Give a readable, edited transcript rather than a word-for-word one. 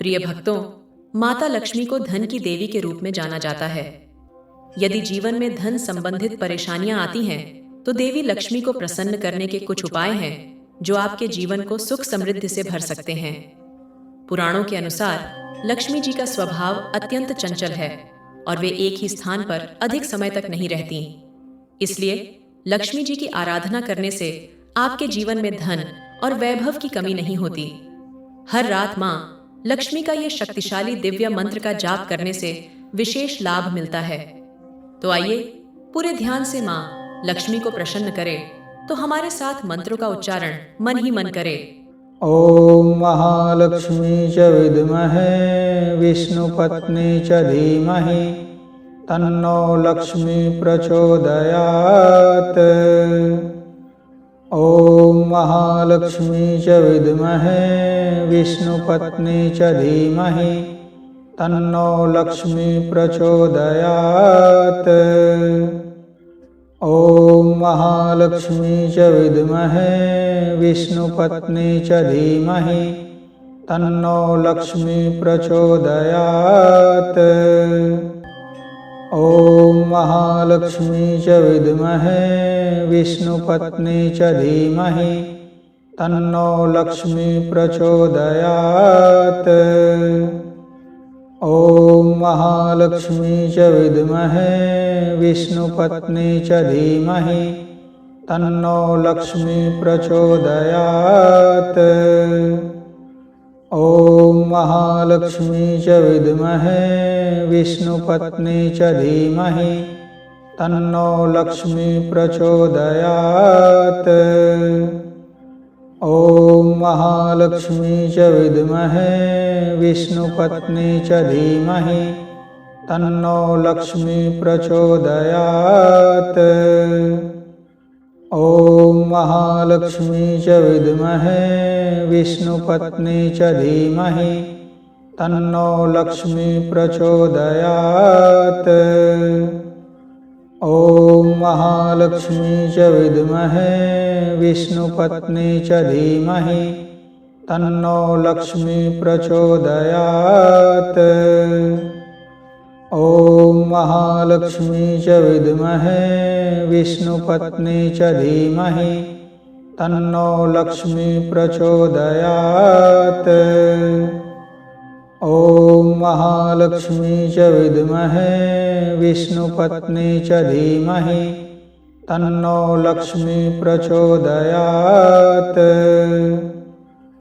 प्रिय भक्तों, माता लक्ष्मी को धन की देवी के रूप में जाना जाता है। यदि जीवन में धन संबंधित परेशानियां आती हैं, तो देवी लक्ष्मी को प्रसन्न करने के कुछ उपाय हैं जो आपके जीवन को सुख समृद्धि से भर सकते हैं। पुराणों के अनुसार लक्ष्मी जी का स्वभाव अत्यंत चंचल है और वे एक ही स्थान पर अधिक समय तक नहीं रहती। इसलिए लक्ष्मी जी की आराधना करने से आपके जीवन में धन और वैभव की कमी नहीं होती। हर रात माँ लक्ष्मी का ये शक्तिशाली दिव्य मंत्र का जाप करने से विशेष लाभ मिलता है। तो आइए पूरे ध्यान से माँ लक्ष्मी को प्रसन्न करें। तो हमारे साथ मंत्रों का उच्चारण मन ही मन करें। ओम महालक्ष्मी च विद्महे विष्णुपत्नी च धीमहि तन्नो लक्ष्मी प्रचोदयात्। ओम महालक्ष्मी च विद्महे विष्णुपत्नी च धीमहि तन्नो लक्ष्मी प्रचोदयात्। ओम महालक्ष्मी च विद्महे विष्णुपत्नी च धीमहि तन्नो लक्ष्मी प्रचोदयात्। ओम महालक्ष्मी च विद्महे विष्णुपत्नी च धीमहि तन्नो लक्ष्मी प्रचोदयात्। ओम महालक्ष्मी च विद्महे विष्णुपत्नी च धीमहि तन्नो लक्ष्मी प्रचोदयात्। ओम महालक्ष्मी च विद्महे विष्णुपत्नी च धीमहि तन्नो लक्ष्मी प्रचोदयात्। ओम महालक्ष्मी च विद्महे विष्णुपत्नी च धीमहि तन्नो लक्ष्मी प्रचोदयात्। ओम महालक्ष्मी च विद्महे विष्णुपत्नी च धीमहि तन्नो लक्ष्मी प्रचोदयात्। ओम महालक्ष्मी च विद्महे विष्णुपत्नी च धीमहि तन्नो लक्ष्मी प्रचोदयात्। ओम महालक्ष्मी च विद्महे विष्णुपत्नी च धीमहि तन्नो लक्ष्मी प्रचोदयात्। ओम महालक्ष्मी च विद्महे विष्णुपत्नी च धीमहि तन्नो लक्ष्मी प्रचोदयात्।